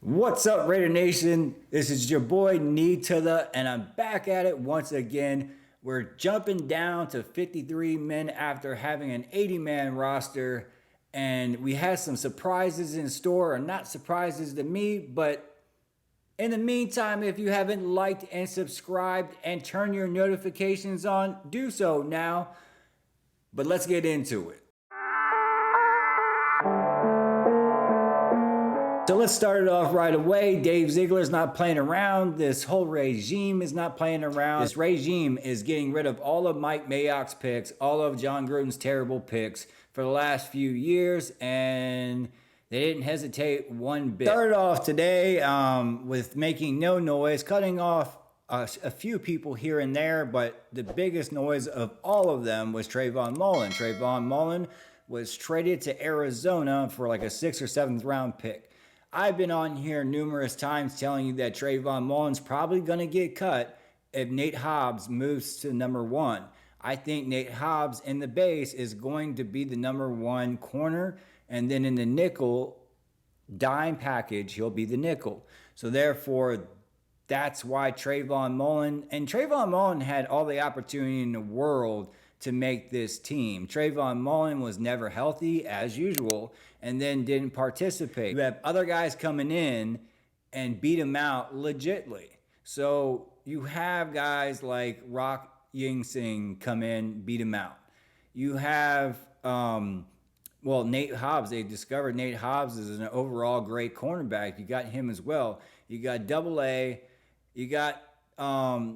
What's up, Raider Nation? This is your boy Knee to the, and I'm back at it once again. We're jumping down to 53 men after having an 80-man roster, and we had some surprises in store, or not surprises to me, but in the meantime, if you haven't liked and subscribed and turned your notifications on, do so now. But let's get into it. So let's start it off right away. Dave Ziegler's not playing around. This whole regime is not playing around. This regime is getting rid of all of Mike Mayock's picks, all of John Gruden's terrible picks for the last few years, and they didn't hesitate one bit. Started off today with making no noise, cutting off a few people here and there, but the biggest noise of all of them was Trayvon Mullen. Trayvon Mullen was traded to Arizona for like a 6th or 7th round pick. I've been on here numerous times telling you that Trayvon Mullen's probably going to get cut if Nate Hobbs moves to number 1. I think Nate Hobbs in the base is going to be the number 1 corner, and then in the nickel dime package, he'll be the nickel. So therefore, that's why Trayvon Mullen had all the opportunity in the world to make this team. Trayvon Mullen was never healthy, as usual, and then didn't participate. You have other guys coming in and beat him out legitly. So you have guys like Rock Ying-Sing come in, beat him out. You have, Nate Hobbs. They discovered Nate Hobbs is an overall great cornerback. You got him as well. You got Double A. You got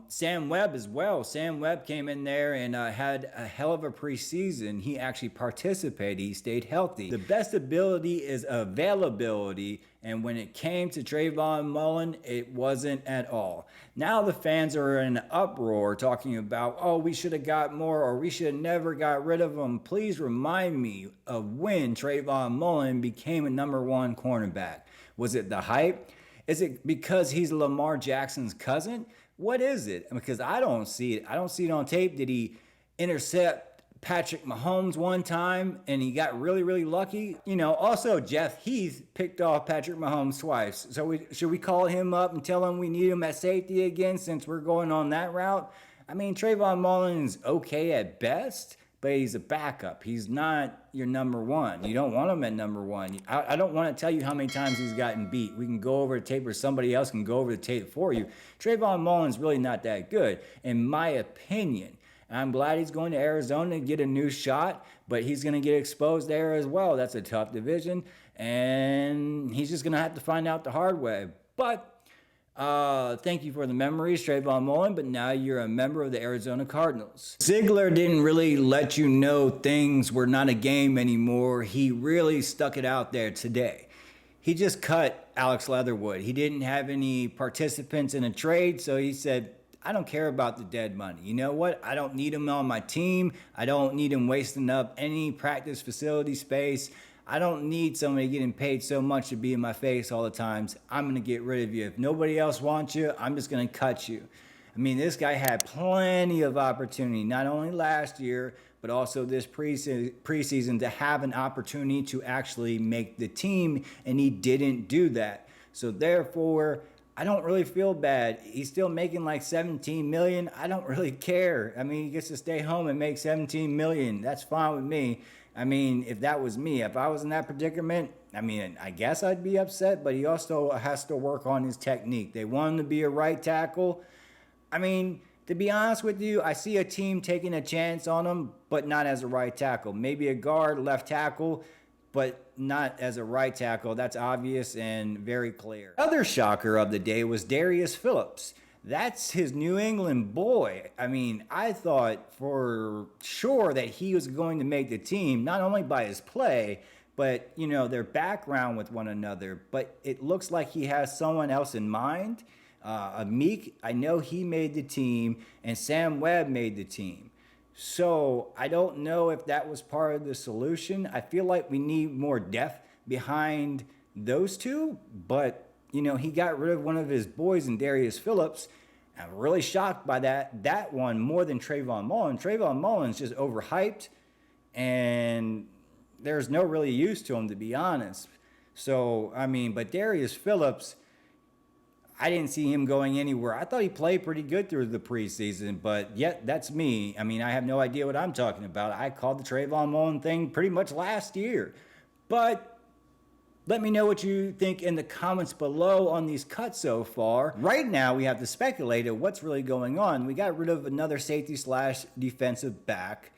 Sam Webb as well. Sam Webb came in there and had a hell of a preseason. He actually participated. He stayed healthy. The best ability is availability, and when it came to Trayvon Mullen, it wasn't at all. Now the fans are in an uproar talking about, oh, we should have got more, or we should have never got rid of him. Please remind me of when Trayvon Mullen became a number 1 cornerback. Was it the hype? Is it because he's Lamar Jackson's cousin? What is it? Because I don't see it. I don't see it on tape. Did he intercept Patrick Mahomes one time and he got really, really lucky? You know, also Jeff Heath picked off Patrick Mahomes twice. So should we call him up and tell him we need him at safety again since we're going on that route? I mean, Trayvon Mullen's okay at best, but he's a backup. He's not your number 1. You don't want him at number 1. I don't want to tell you how many times he's gotten beat. We can go over the tape, or somebody else can go over the tape for you. Trayvon Mullen's really not that good, in my opinion. And I'm glad he's going to Arizona to get a new shot, but he's going to get exposed there as well. That's a tough division, and he's just going to have to find out the hard way. But thank you for the memories, Trayvon Mullen, but now you're a member of the Arizona Cardinals. Ziegler didn't really let you know things were not a game anymore. He really stuck it out there today. He just cut Alex Leatherwood. He didn't have any participants in a trade, so he said, I don't care about the dead money. You know what? I don't need him on my team. I don't need him wasting up any practice facility space. I don't need somebody getting paid so much to be in my face all the times. I'm going to get rid of you. If nobody else wants you, I'm just going to cut you. I mean, this guy had plenty of opportunity, not only last year, but also this preseason to have an opportunity to actually make the team, and he didn't do that. So therefore, I don't really feel bad. He's still making like $17 million. I don't really care. I mean, he gets to stay home and make $17 million. That's fine with me. I mean, if that was me, if I was in that predicament, I mean, I guess I'd be upset, but he also has to work on his technique. They want him to be a right tackle. I mean, to be honest with you, I see a team taking a chance on him, but not as a right tackle. Maybe a guard, left tackle, but not as a right tackle. That's obvious and very clear. Other shocker of the day was Darius Phillips. That's his New England boy. I mean, I thought for sure that he was going to make the team, not only by his play, but, you know, their background with one another. But it looks like he has someone else in mind. Meek, I know he made the team, and Sam Webb made the team. So I don't know if that was part of the solution. I feel like we need more depth behind those two, but you know, he got rid of one of his boys in Darius Phillips. I'm really shocked by that one more than Trayvon Mullen. Trayvon Mullen's just overhyped, and there's no really use to him, to be honest. So, I mean, but Darius Phillips, I didn't see him going anywhere. I thought he played pretty good through the preseason, but yet that's me. I mean, I have no idea what I'm talking about. I called the Trayvon Mullen thing pretty much last year. But let me know what you think in the comments below on these cuts so far. Right now, we have to speculate at what's really going on. We got rid of another safety slash defensive back,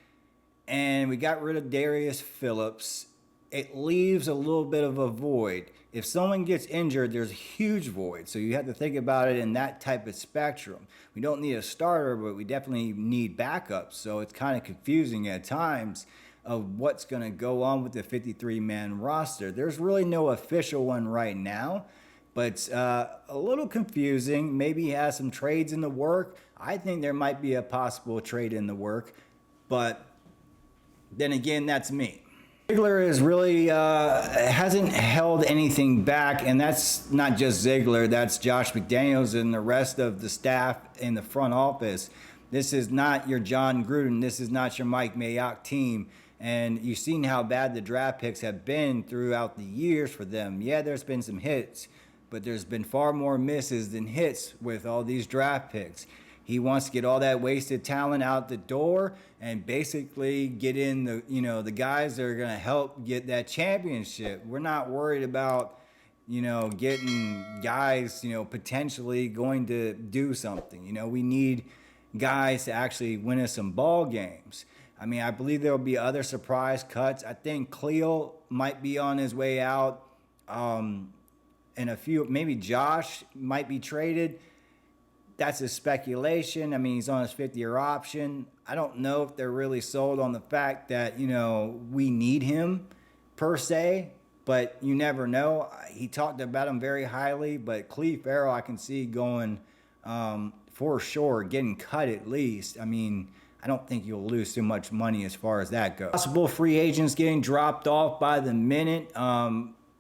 and we got rid of Darius Phillips. It leaves a little bit of a void. If someone gets injured, there's a huge void. So you have to think about it in that type of spectrum. We don't need a starter, but we definitely need backups. So it's kind of confusing at times of what's going to go on with the 53-man roster. There's really no official one right now, but it's a little confusing. Maybe he has some trades in the work. I think there might be a possible trade in the work, but then again, that's me. Ziegler is really hasn't held anything back, and that's not just Ziegler, that's Josh McDaniels and the rest of the staff in the front office. This is not your John Gruden, this is not your Mike Mayock team, and you've seen how bad the draft picks have been throughout the years for them. Yeah, there's been some hits, but there's been far more misses than hits with all these draft picks. He wants to get all that wasted talent out the door and basically get in the guys that are going to help get that championship. We're not worried about, getting guys, potentially going to do something. We need guys to actually win us some ball games. I mean, I believe there will be other surprise cuts. I think Cleo might be on his way out. And maybe Josh might be traded. That's a speculation. I mean, he's on his 50-year option. I don't know if they're really sold on the fact that, we need him per se, but you never know. He talked about him very highly, but Cleve Farrell I can see going for sure, getting cut at least. I mean, I don't think you'll lose too much money as far as that goes. Possible free agents getting dropped off by the minute.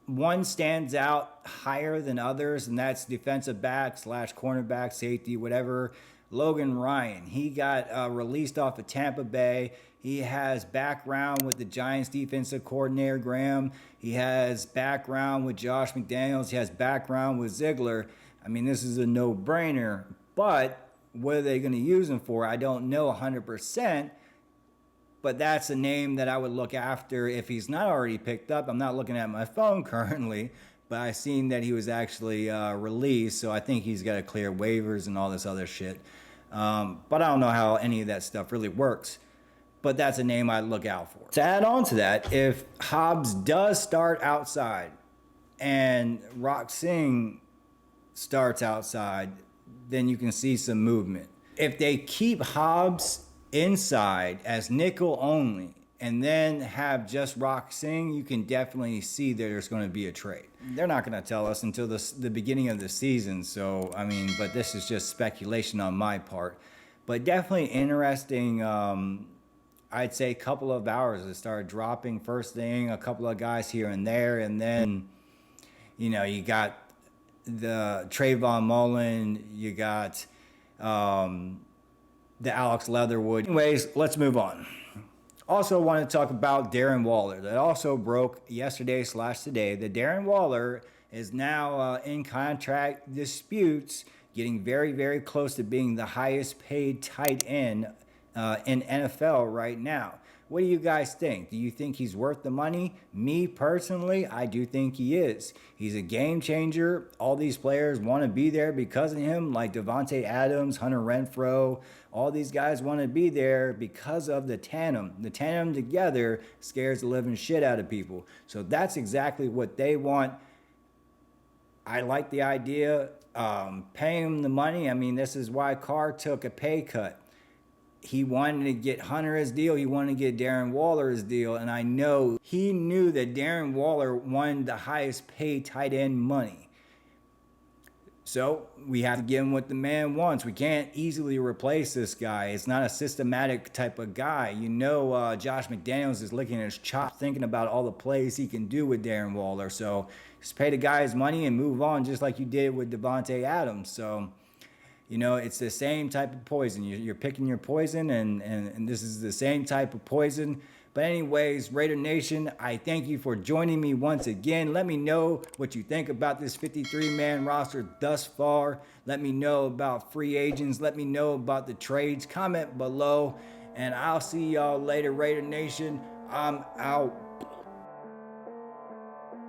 One stands out higher than others, and that's defensive back / cornerback, safety, whatever. Logan Ryan. He got released off of Tampa Bay. He has background with the Giants defensive coordinator, Graham. He has background with Josh McDaniels. He has background with Ziegler. I mean, this is a no-brainer, but what are they going to use him for? I don't know 100%. But that's a name that I would look after if he's not already picked up. I'm not looking at my phone currently, but I seen that he was actually released, so I think he's got to clear waivers and all this other shit. But I don't know how any of that stuff really works. But that's a name I'd look out for. To add on to that, if Hobbs does start outside and Rock Singh starts outside, then you can see some movement. If they keep Hobbs inside as nickel only and then have just Rock Singh, you can definitely see that there's going to be a trade. They're not going to tell us until the beginning of the season, so I mean, but this is just speculation on my part. But definitely interesting. I'd say a couple of hours to start dropping first thing, a couple of guys here and there, and then you got the Trayvon Mullen, you got the Alex Leatherwood. Anyways, let's move on. Also want to talk about Darren Waller. That also broke yesterday / today. The Darren Waller is now in contract disputes, getting very, very close to being the highest paid tight end in NFL right now. What do you guys think? Do you think he's worth the money? Me personally, I do think he is. He's a game changer. All these players want to be there because of him, like Devontae Adams, Hunter Renfrow. All these guys want to be there because of the tandem. The tandem together scares the living shit out of people. So that's exactly what they want. I like the idea. Paying him the money. I mean, this is why Carr took a pay cut. He wanted to get Hunter his deal. He wanted to get Darren Waller his deal. And I know he knew that Darren Waller wanted the highest paid tight end money. So we have to give him what the man wants. We can't easily replace this guy. It's not a systematic type of guy. Josh McDaniels is licking his chops thinking about all the plays he can do with Darren Waller. So just pay the guy his money and move on, just like you did with Devontae Adams. So it's the same type of poison. You're picking your poison, and this is the same type of poison. But anyways, Raider Nation, I thank you for joining me once again. Let me know what you think about this 53-man roster thus far. Let me know about free agents. Let me know about the trades. Comment below, and I'll see y'all later, Raider Nation. I'm out.